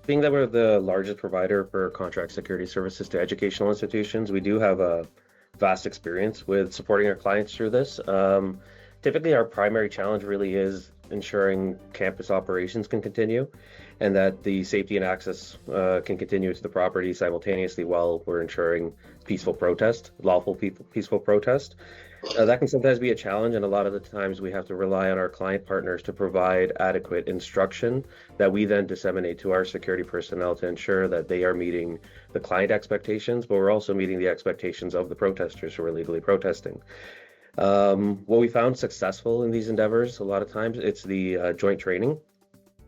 Being that we're the largest provider for contract security services to educational institutions, we do have a vast experience with supporting our clients through this. Typically, our primary challenge really is ensuring campus operations can continue and that the safety and access can continue to the property simultaneously while we're ensuring lawful peaceful protest. That can sometimes be a challenge, and a lot of the times we have to rely on our client partners to provide adequate instruction that we then disseminate to our security personnel to ensure that they are meeting the client expectations, but we're also meeting the expectations of the protesters who are legally protesting. What we found successful in these endeavors, a lot of times, it's the joint training.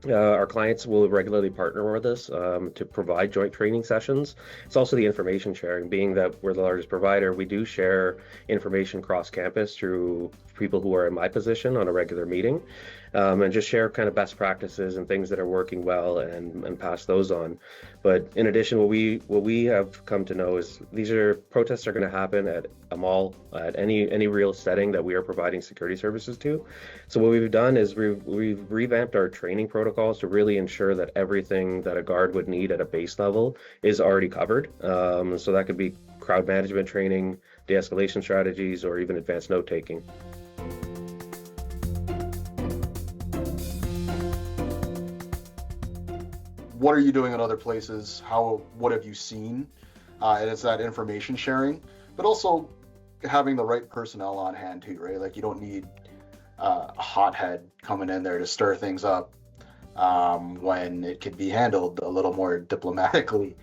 Our clients will regularly partner with us to provide joint training sessions. It's also the information sharing. Being that we're the largest provider, we do share information cross campus through people who are in my position on a regular meeting, and just share kind of best practices and things that are working well and pass those on. But in addition, what we have come to know is protests are going to happen at a mall, at any real setting that we are providing security services to. So what we've done is we've revamped our training protocols to really ensure that everything that a guard would need at a base level is already covered. So that could be crowd management training, de-escalation strategies, or even advanced note taking. What are you doing in other places? What have you seen? And it's that information sharing, but also having the right personnel on hand too, right? Like you don't need a hothead coming in there to stir things up when it could be handled a little more diplomatically.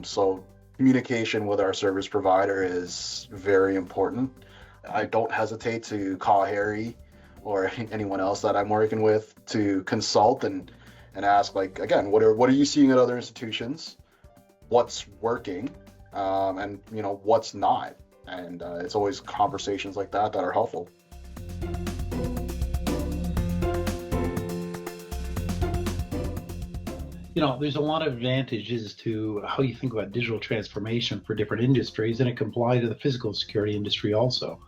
So communication with our service provider is very important. I don't hesitate to call Harry or anyone else that I'm working with to consult and ask, like, again, what are you seeing at other institutions? What's working, and what's not? And it's always conversations like that are helpful. There's a lot of advantages to how you think about digital transformation for different industries, and it can apply to the physical security industry also.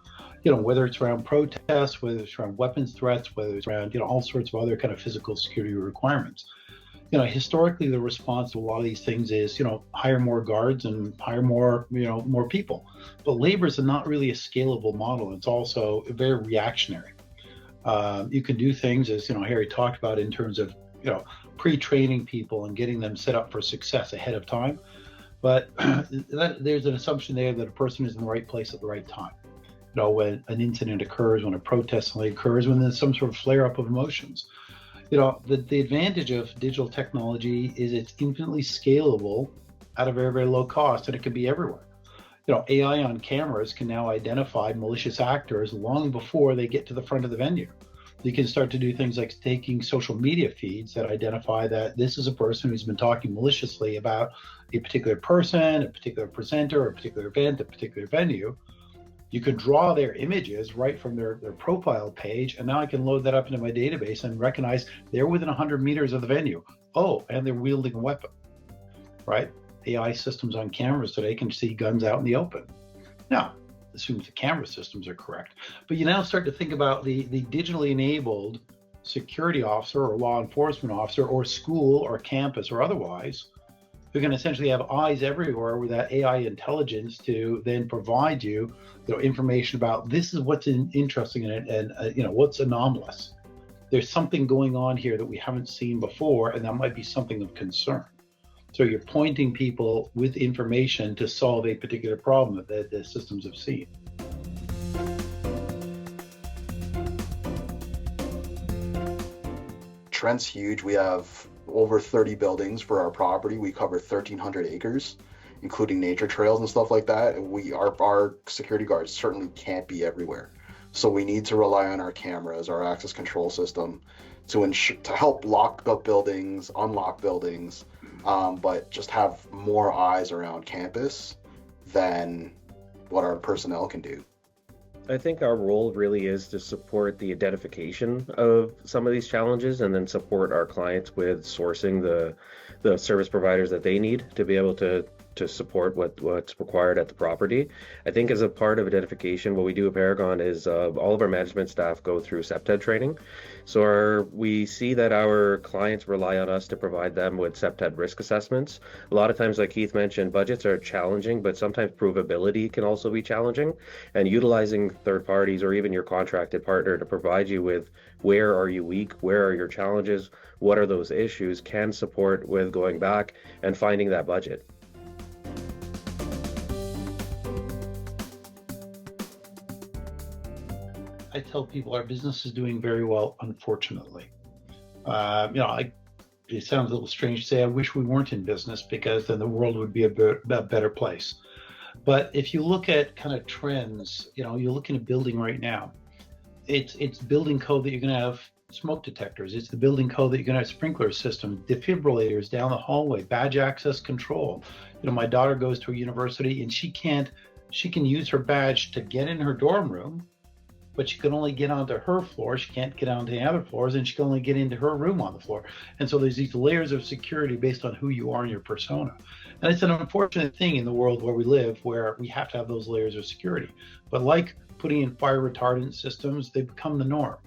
Whether it's around protests, whether it's around weapons threats, whether it's around, all sorts of other kind of physical security requirements. Historically, the response to a lot of these things is, hire more guards and hire more, more people. But labor is not really a scalable model. It's also very reactionary. You can do things, as Harry talked about, in terms of pre-training people and getting them set up for success ahead of time. But there's an assumption there that a person is in the right place at the right time. When an incident occurs, when a protest occurs, when there's some sort of flare-up of emotions. The advantage of digital technology is it's infinitely scalable at a very, very low cost, and it can be everywhere. AI on cameras can now identify malicious actors long before they get to the front of the venue. You can start to do things like taking social media feeds that identify that this is a person who's been talking maliciously about a particular person, a particular presenter, a particular event, a particular venue. You could draw their images right from their profile page, and now I can load that up into my database and recognize they're within 100 meters of the venue. Oh, and they're wielding a weapon, right? AI systems on cameras today can see guns out in the open. Now, assumes the camera systems are correct. But you now start to think about the digitally enabled security officer or law enforcement officer or school or campus or otherwise, who can essentially have eyes everywhere with that AI intelligence to then provide you, information about this is what's interesting in it and what's anomalous. There's something going on here that we haven't seen before, and that might be something of concern. So you're pointing people with information to solve a particular problem that the systems have seen. Trent's huge. We have over 30 buildings for our property. We cover 1,300 acres, including nature trails and stuff like that. Our security guards certainly can't be everywhere. So we need to rely on our cameras, our access control system to help lock up buildings, unlock buildings, but just have more eyes around campus than what our personnel can do. I think our role really is to support the identification of some of these challenges and then support our clients with sourcing the service providers that they need to be able to to support what's required at the property. I think as a part of identification, what we do at Paragon is all of our management staff go through SEPTED training. So we see that our clients rely on us to provide them with SEPTED risk assessments. A lot of times, like Keith mentioned, budgets are challenging, but sometimes provability can also be challenging. And utilizing third parties or even your contracted partner to provide you with where are you weak, where are your challenges, what are those issues, can support with going back and finding that budget. I tell people our business is doing very well, unfortunately. It sounds a little strange to say I wish we weren't in business, because then the world would be a better place. But if you look at kind of trends, you're looking at building right now. It's building code that you're going to have smoke detectors. It's the building code that you're going to have sprinkler systems, defibrillators down the hallway, badge access control. My daughter goes to a university and she can use her badge to get in her dorm room, but she can only get onto her floor. She can't get onto the other floors, and she can only get into her room on the floor. And so there's these layers of security based on who you are and your persona. And it's an unfortunate thing in the world where we live, where we have to have those layers of security. But like putting in fire retardant systems, they become the norm.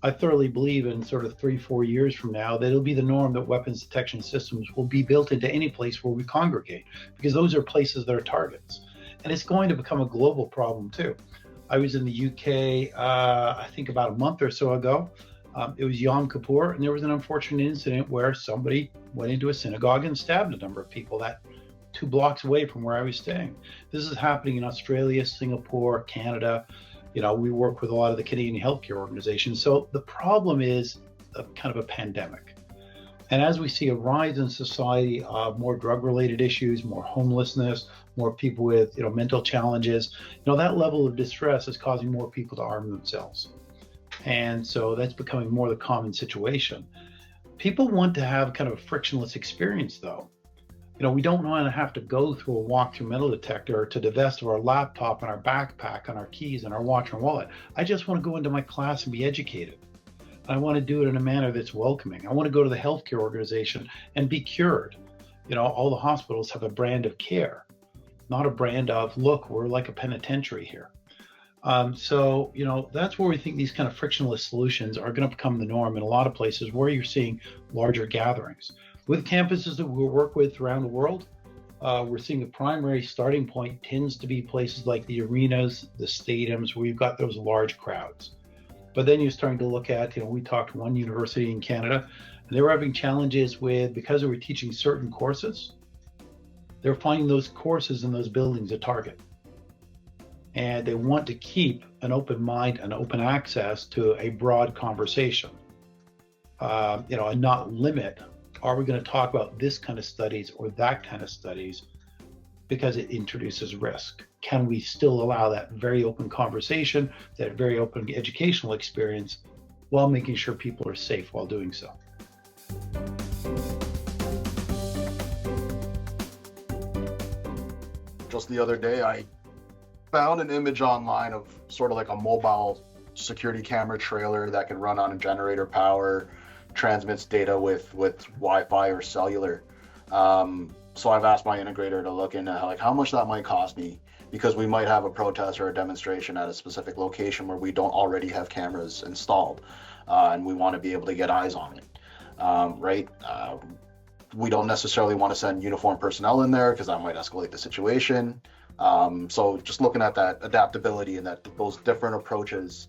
I thoroughly believe in sort of 3-4 years from now that it'll be the norm that weapons detection systems will be built into any place where we congregate, because those are places that are targets. And it's going to become a global problem too. I was in the UK, I think about a month or so ago. It was Yom Kippur, and there was an unfortunate incident where somebody went into a synagogue and stabbed a number of people, that 2 blocks away from where I was staying. This is happening in Australia, Singapore, Canada. We work with a lot of the Canadian healthcare organizations. So the problem is kind of a pandemic. And as we see a rise in society of more drug-related issues, more homelessness, more people with mental challenges, that level of distress is causing more people to arm themselves. And so that's becoming more the common situation. People want to have kind of a frictionless experience, though. We don't want to have to go through a walk-through metal detector to divest of our laptop and our backpack and our keys and our watch and wallet. I just want to go into my class and be educated. I want to do it in a manner that's welcoming. I want to go to the healthcare organization and be cured. All the hospitals have a brand of care, not a brand of, look, we're like a penitentiary here. So that's where we think these kind of frictionless solutions are going to become the norm in a lot of places where you're seeing larger gatherings. With campuses that we work with around the world, we're seeing the primary starting point tends to be places like the arenas, the stadiums, where you've got those large crowds. But then you're starting to look at, we talked to one university in Canada, and they were having challenges with, because they were teaching certain courses, they're finding those courses in those buildings a target. And they want to keep an open mind and open access to a broad conversation, and not limit, are we going to talk about this kind of studies or that kind of studies, because it introduces risk. Can we still allow that very open conversation, that very open educational experience, while making sure people are safe while doing so? Just the other day, I found an image online of sort of like a mobile security camera trailer that can run on a generator power, transmits data with Wi-Fi or cellular. So I've asked my integrator to look into how much that might cost me, because we might have a protest or a demonstration at a specific location where we don't already have cameras installed, and we want to be able to get eyes on it, right? We don't necessarily want to send uniformed personnel in there because that might escalate the situation. So just looking at that adaptability and those different approaches,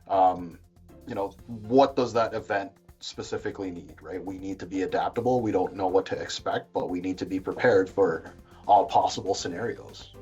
what does that event specifically need, right? We need to be adaptable. We don't know what to expect, but we need to be prepared for all possible scenarios.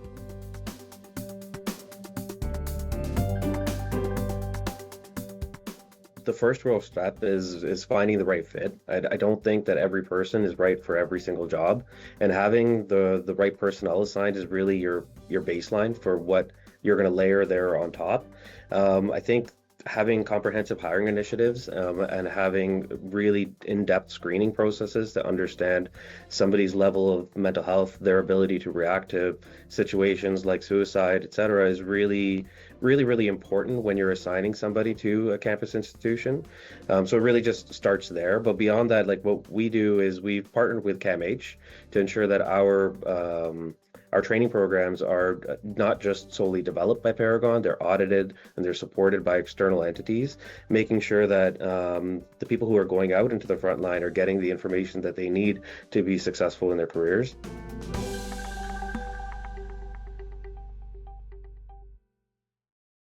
The first real step is finding the right fit. I don't think that every person is right for every single job, and having the right personnel assigned is really your baseline for what you're going to layer there on top. I think having comprehensive hiring initiatives and having really in-depth screening processes to understand somebody's level of mental health, their ability to react to situations like suicide, etc., is really really, really important when you're assigning somebody to a campus institution. So it really just starts there. But beyond that, like what we do is we've partnered with CAMH to ensure that our training programs are not just solely developed by Paragon, they're audited and they're supported by external entities, making sure that the people who are going out into the front line are getting the information that they need to be successful in their careers.